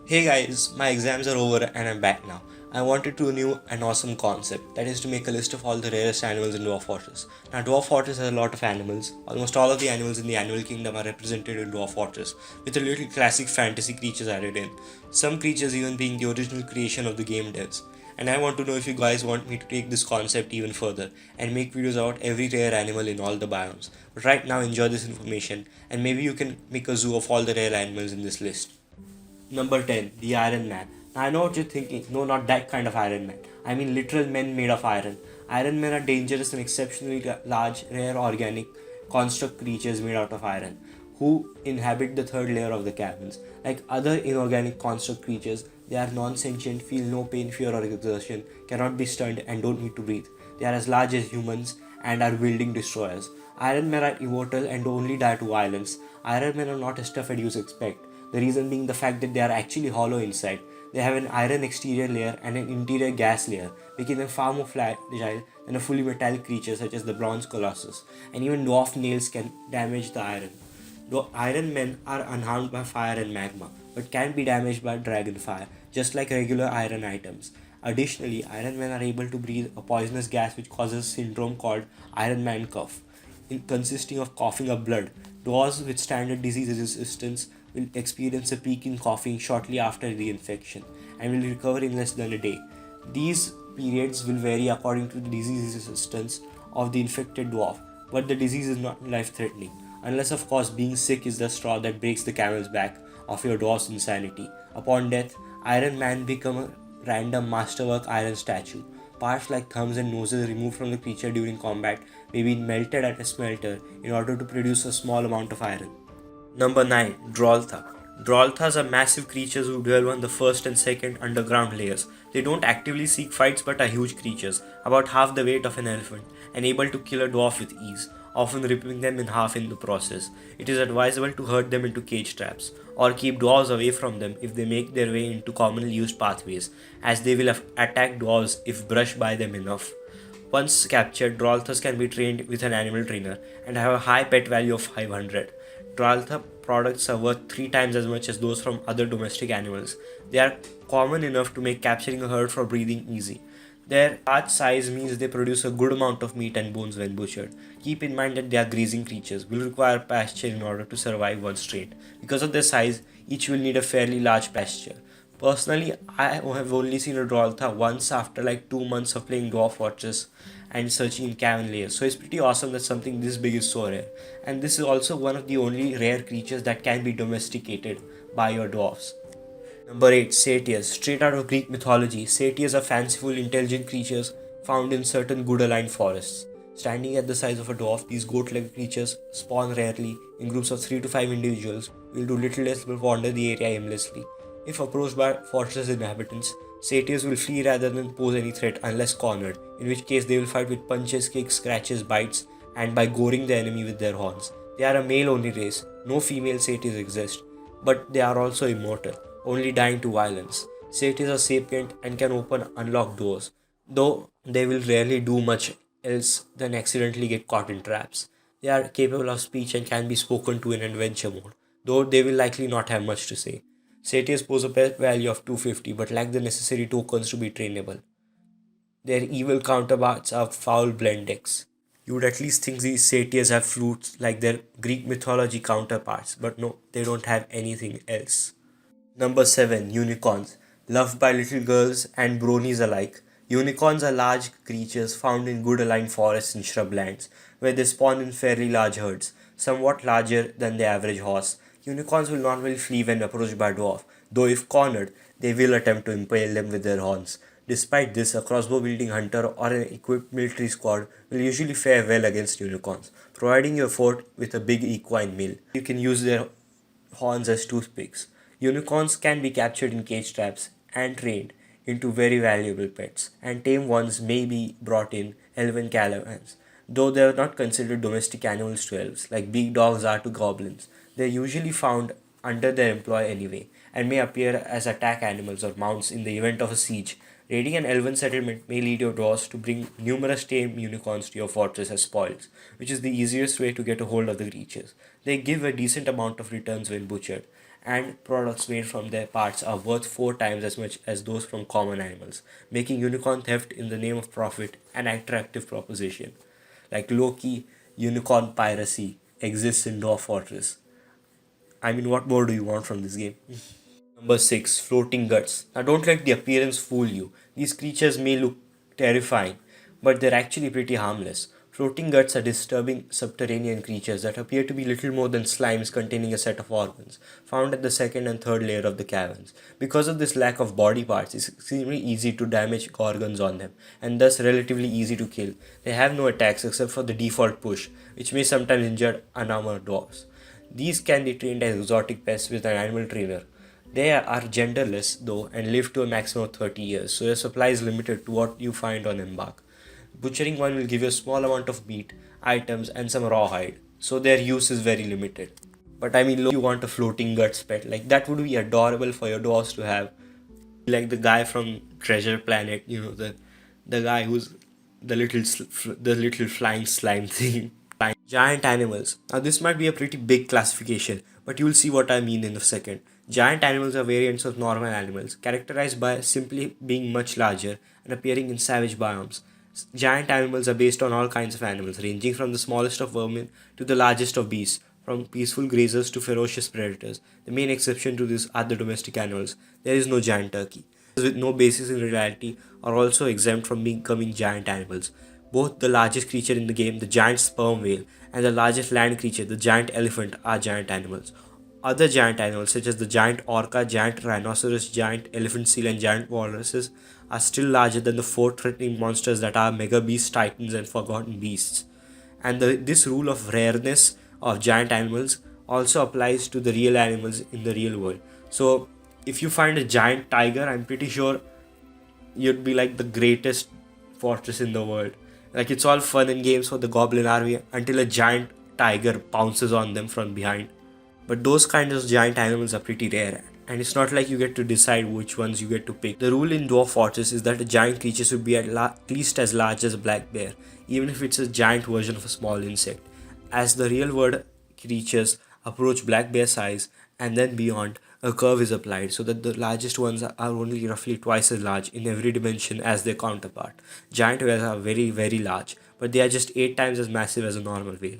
Hey guys, my exams are over and I'm back now. I wanted to new and awesome concept, that is to make a list of all the rarest animals in Dwarf Fortress. Now Dwarf Fortress has a lot of animals. Almost all of the animals in the Animal Kingdom are represented in Dwarf Fortress, with a little classic fantasy creatures added in. Some creatures even being the original creation of the game devs. And I want to know if you guys want me to take this concept even further and make videos about every rare animal in all the biomes. But right now enjoy this information and maybe you can make a zoo of all the rare animals in this list. Number 10, the Iron Man. Now, I know what you're thinking. No, not that kind of Iron Man. I mean literal men made of iron. Iron Men are dangerous and exceptionally large, rare organic construct creatures made out of iron, who inhabit the third layer of the caverns. Like other inorganic construct creatures, they are non-sentient, feel no pain, fear or exertion, cannot be stunned and don't need to breathe. They are as large as humans and are building destroyers. Iron Men are immortal and only die to violence. Iron Men are not as tough as you expect. The reason being the fact that they are actually hollow inside. They have an iron exterior layer and an interior gas layer, making them far more fragile than a fully metallic creature such as the Bronze Colossus, and even dwarf nails can damage the iron. Though Iron Men are unharmed by fire and magma, but can be damaged by dragon fire, just like regular iron items. Additionally, Iron Men are able to breathe a poisonous gas which causes a syndrome called Iron Man cough, consisting of coughing up blood. Dwarves with standard disease resistance will experience a peak in coughing shortly after the infection and will recover in less than a day. These periods will vary according to the disease resistance of the infected dwarf, but the disease is not life threatening, unless, of course, being sick is the straw that breaks the camel's back of your dwarf's insanity. Upon death, Iron Man become a random masterwork iron statue. Parts like thumbs and noses removed from the creature during combat may be melted at a smelter in order to produce a small amount of iron. Number 9. Draltha. Dralthas are massive creatures who dwell on the first and second underground layers. They don't actively seek fights but are huge creatures, about half the weight of an elephant, and able to kill a dwarf with ease, often ripping them in half in the process. It is advisable to herd them into cage traps, or keep dwarves away from them if they make their way into commonly used pathways, as they will attack dwarves if brushed by them enough. Once captured, Dralthas can be trained with an animal trainer and have a high pet value of 500. Draltha products are worth 3 times as much as those from other domestic animals. They are common enough to make capturing a herd for breeding easy. Their large size means they produce a good amount of meat and bones when butchered. Keep in mind that they are grazing creatures, will require pasture in order to survive once trained. Because of their size, each will need a fairly large pasture. Personally, I have only seen a Draltha once after like 2 months of playing Dwarf Fortress and searching in cavern layers. So it's pretty awesome that something this big is so rare. And this is also one of the only rare creatures that can be domesticated by your dwarfs. Number 8. Satyrs. Straight out of Greek mythology, satyrs are fanciful, intelligent creatures found in certain good aligned forests. Standing at the size of a dwarf, these goat-legged creatures spawn rarely in groups of 3 to 5 individuals, will do little else but wander the area aimlessly. If approached by fortress inhabitants, satyrs will flee rather than pose any threat unless cornered, in which case they will fight with punches, kicks, scratches, bites, and by goring the enemy with their horns. They are a male only race, no female satyrs exist, but they are also immortal, only dying to violence. Satyrs are sapient and can open unlocked doors, though they will rarely do much else than accidentally get caught in traps. They are capable of speech and can be spoken to in adventure mode, though they will likely not have much to say. Satyrs pose a pet value of 250 but lack the necessary tokens to be trainable. Their evil counterparts are foul blend decks. You would at least think these satyrs have flutes like their Greek mythology counterparts, but no, they don't have anything else. Number 7. Unicorns. Loved by little girls and bronies alike, unicorns are large creatures found in good aligned forests and shrublands, where they spawn in fairly large herds, somewhat larger than the average horse. Unicorns will normally flee when approached by dwarf, though if cornered, they will attempt to impale them with their horns. Despite this, a crossbow wielding hunter or an equipped military squad will usually fare well against unicorns, providing your fort with a big equine meal. You can use their horns as toothpicks. Unicorns can be captured in cage traps and trained into very valuable pets, and tame ones may be brought in elven caravans. Though they are not considered domestic animals to elves, like big dogs are to goblins, they are usually found under their employ anyway, and may appear as attack animals or mounts in the event of a siege. Raiding an elven settlement may lead your dwarves to bring numerous tame unicorns to your fortress as spoils, which is the easiest way to get a hold of the creatures. They give a decent amount of returns when butchered, and products made from their parts are worth 4 times as much as those from common animals, making unicorn theft in the name of profit an attractive proposition. Like low-key unicorn piracy exists in Dwarf Fortress. I mean, what more do you want from this game? Number 6. Floating Guts. Now, don't let the appearance fool you. These creatures may look terrifying, but they're actually pretty harmless. Floating Guts are disturbing subterranean creatures that appear to be little more than slimes containing a set of organs, found at the second and third layer of the caverns. Because of this lack of body parts, it's extremely easy to damage organs on them, and thus relatively easy to kill. They have no attacks except for the default push, which may sometimes injure unarmored dwarves. These can be trained as exotic pests with an animal trainer. They are genderless though and live to a maximum of 30 years, so your supply is limited to what you find on embark. Butchering one will give you a small amount of meat, items, and some rawhide, so their use is very limited. But I mean, you want a floating guts pet, like that would be adorable for your dwarves to have. Like the guy from Treasure Planet, the guy who's the little flying slime thing. Giant animals. Now, this might be a pretty big classification, but you'll see what I mean in a second. Giant animals are variants of normal animals, characterized by simply being much larger and appearing in savage biomes. Giant animals are based on all kinds of animals, ranging from the smallest of vermin to the largest of beasts, from peaceful grazers to ferocious predators. The main exception to this are the domestic animals. There is no giant turkey. With no basis in reality are also exempt from becoming giant animals. Both the largest creature in the game, the giant sperm whale, and the largest land creature, the giant elephant, are giant animals. Other giant animals, such as the giant orca, giant rhinoceros, giant elephant seal, and giant walruses, are still larger than the four threatening monsters that are mega beasts, titans, and forgotten beasts. And this rule of rareness of giant animals also applies to the real animals in the real world. So, if you find a giant tiger, I'm pretty sure you'd be like the greatest fortress in the world. Like it's all fun and games for the goblin army until a giant tiger pounces on them from behind. But those kinds of giant animals are pretty rare, and it's not like you get to decide which ones you get to pick. The rule in Dwarf Fortress is that a giant creature should be at least as large as a black bear, even if it's a giant version of a small insect. As the real world creatures approach black bear size and then beyond, a curve is applied so that the largest ones are only roughly twice as large in every dimension as their counterpart. Giant whales are very, very large, but they are just 8 times as massive as a normal whale,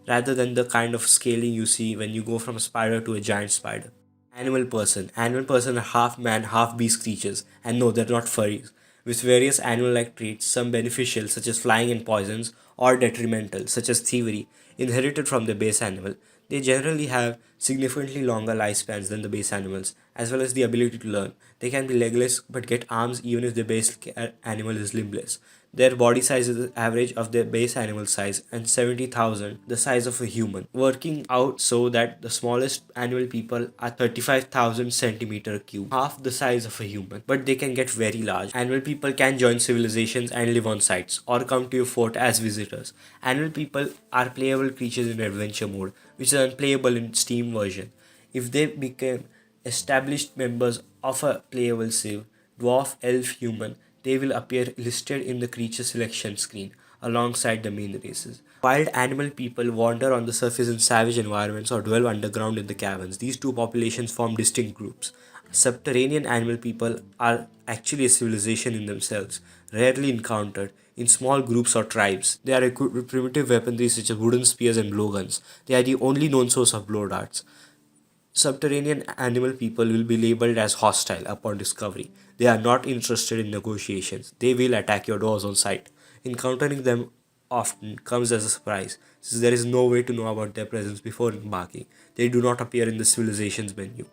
rather than the kind of scaling you see when you go from a spider to a giant spider. Animal person. Animal person are half man, half beast creatures, and no, they're not furries. With various animal like traits, some beneficial, such as flying and poisons, or detrimental, such as thievery, inherited from their base animal. They generally have significantly longer lifespans than the base animals, as well as the ability to learn. They can be legless but get arms even if their base animal is limbless. Their body size is the average of their base animal size and 70,000 the size of a human, working out so that the smallest animal people are 35,000 centimeter cube, half the size of a human, but they can get very large. Animal people can join civilizations and live on sites or come to your fort as visitors. Animal people are playable creatures in adventure mode, which is unplayable in Steam version. If they become established members of a playable civ, dwarf, elf, human, they will appear listed in the creature selection screen alongside the main races. Wild animal people wander on the surface in savage environments or dwell underground in the caverns. These two populations form distinct groups. Subterranean animal people are actually a civilization in themselves, rarely encountered in small groups or tribes. They are equipped with primitive weaponry such as wooden spears and blowguns. They are the only known source of blow darts. Subterranean animal people will be labeled as hostile upon discovery. They are not interested in negotiations. They will attack your doors on sight. Encountering them often comes as a surprise, since there is no way to know about their presence before embarking. They do not appear in the civilizations menu.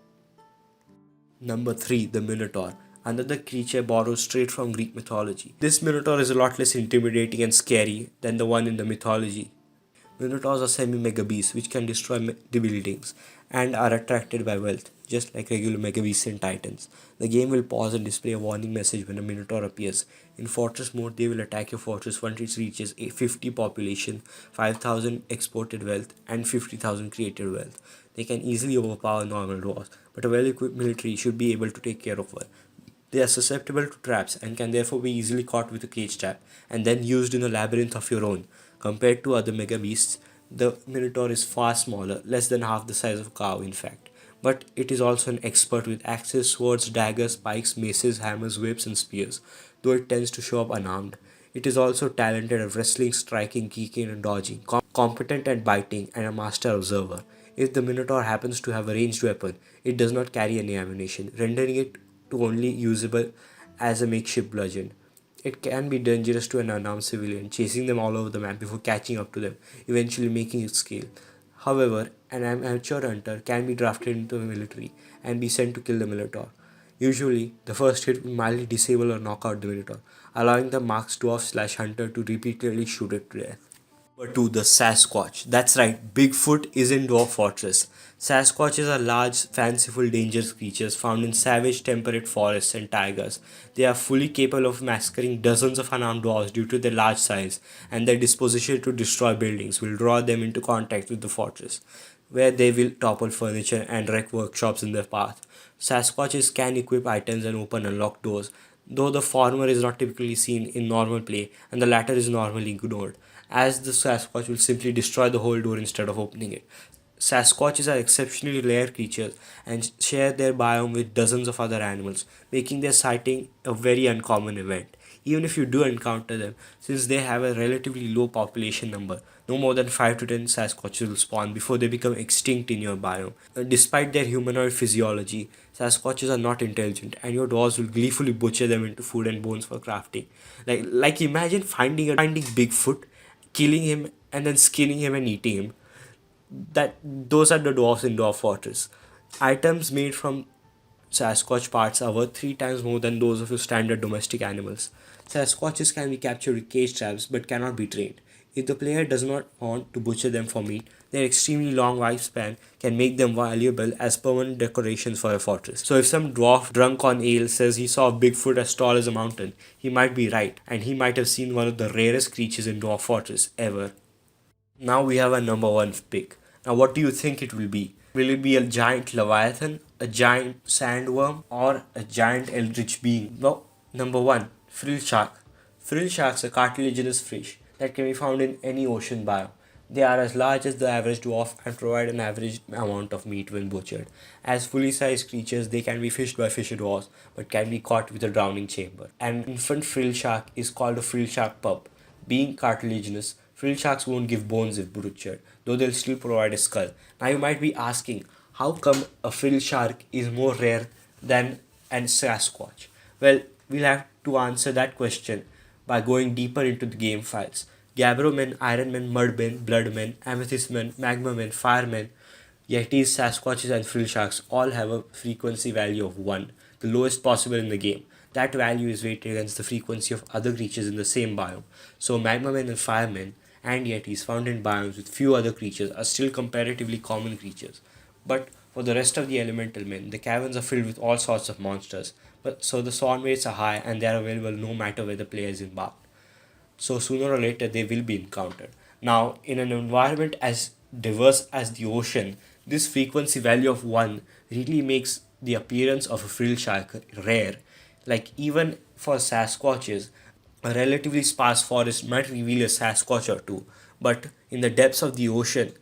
Number 3. The Minotaur. Another creature borrowed straight from Greek mythology. This Minotaur is a lot less intimidating and scary than the one in the mythology. Minotaurs are semi-mega beasts which can destroy the buildings and are attracted by wealth, just like regular mega beasts and titans. The game will pause and display a warning message when a Minotaur appears. In Fortress mode, they will attack your fortress once it reaches a 50 population, 5,000 exported wealth, and 50,000 created wealth. They can easily overpower normal dwarves, but a well-equipped military should be able to take care of one. They are susceptible to traps and can therefore be easily caught with a cage trap and then used in a labyrinth of your own. Compared to other mega beasts, the Minotaur is far smaller, less than half the size of a cow in fact, but it is also an expert with axes, swords, daggers, pikes, maces, hammers, whips, and spears, though it tends to show up unarmed. It is also talented at wrestling, striking, kicking, and dodging, competent at biting, and a master observer. If the Minotaur happens to have a ranged weapon, it does not carry any ammunition, rendering it to only usable as a makeshift bludgeon. It can be dangerous to an unarmed civilian, chasing them all over the map before catching up to them, eventually making it scale. However, an amateur hunter can be drafted into the military and be sent to kill the Minotaur. Usually, the first hit will mildly disable or knock out the Minotaur, allowing the marked dwarf/hunter to repeatedly shoot it to death. Number 2, the Sasquatch. That's right, Bigfoot is in Dwarf Fortress. Sasquatches are large, fanciful, dangerous creatures found in savage, temperate forests and taigas. They are fully capable of massacring dozens of unarmed dwarves due to their large size, and their disposition to destroy buildings will draw them into contact with the fortress, where they will topple furniture and wreck workshops in their path. Sasquatches can equip items and open unlocked doors, though the former is not typically seen in normal play and the latter is normally ignored, as the Sasquatch will simply destroy the whole door instead of opening it. Sasquatches are exceptionally rare creatures and share their biome with dozens of other animals, making their sighting a very uncommon event. Even if you do encounter them, since they have a relatively low population number, no more than 5 to 10 Sasquatches will spawn before they become extinct in your biome. Despite their humanoid physiology, Sasquatches are not intelligent, and your dwarves will gleefully butcher them into food and bones for crafting. Like imagine finding Bigfoot, killing him, and then skinning him and eating him. That those are the dwarfs in Dwarf Fortress. Items made from Sasquatch parts are worth 3 times more than those of your standard domestic animals. Sasquatches can be captured with cage traps but cannot be trained. If the player does not want to butcher them for meat, their extremely long lifespan can make them valuable as permanent decorations for a fortress. So if some dwarf drunk on ale says he saw a Bigfoot as tall as a mountain, he might be right, and he might have seen one of the rarest creatures in Dwarf Fortress ever. Now we have a number 1 pick. Now, what do you think it will be? Will it be a giant leviathan, a giant sandworm, or a giant eldritch being? Well, number 1, frill shark. Frill sharks are cartilaginous fish that can be found in any ocean biome. They are as large as the average dwarf and provide an average amount of meat when butchered. As fully sized creatures, they can be fished by fisher dwarves but can be caught with a drowning chamber. An infant frill shark is called a frill shark pup. Being cartilaginous, frill sharks won't give bones if butchered, though they'll still provide a skull. Now you might be asking, how come a frill shark is more rare than a Sasquatch? Well, we'll have to answer that question by going deeper into the game files. Gabbro Ironmen, Mudmen, Bloodmen, Amethystmen, Magmamen, Firemen, Yetis, Sasquatches, and Frill Sharks all have a frequency value of 1, the lowest possible in the game. That value is weighted against the frequency of other creatures in the same biome. So Magmamen and Firemen and Yetis found in biomes with few other creatures are still comparatively common creatures. But for the rest of the elemental men, the caverns are filled with all sorts of monsters. But so the spawn rates are high and they are available no matter where the player is embarked. So sooner or later they will be encountered. Now, in an environment as diverse as the ocean, this frequency value of 1 really makes the appearance of a frill shark rare. Like even for Sasquatches, a relatively sparse forest might reveal a Sasquatch or two, but in the depths of the ocean,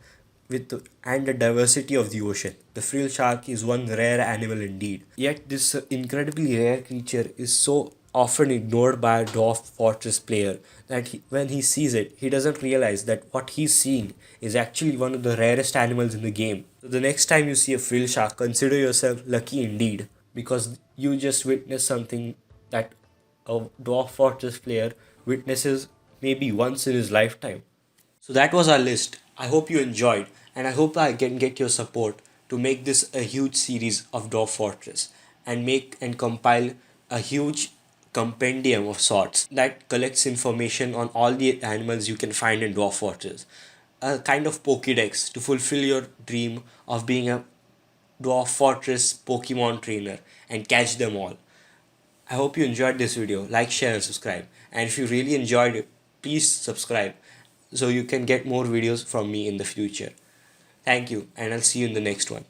and the diversity of the ocean, the frill shark is one rare animal indeed. Yet this incredibly rare creature is so often ignored by a Dwarf Fortress player that when he sees it, he doesn't realize that what he's seeing is actually one of the rarest animals in the game. So the next time you see a frill shark, consider yourself lucky indeed, because you just witnessed something that a Dwarf Fortress player witnesses maybe once in his lifetime. So that was our list. I hope you enjoyed, and I hope I can get your support to make this a huge series of Dwarf Fortress and make and compile a huge compendium of sorts that collects information on all the animals you can find in Dwarf Fortress. A kind of Pokédex to fulfill your dream of being a Dwarf Fortress Pokemon trainer and catch them all. I hope you enjoyed this video. Like, share, and subscribe. And if you really enjoyed it, please subscribe so you can get more videos from me in the future. Thank you, and I'll see you in the next one.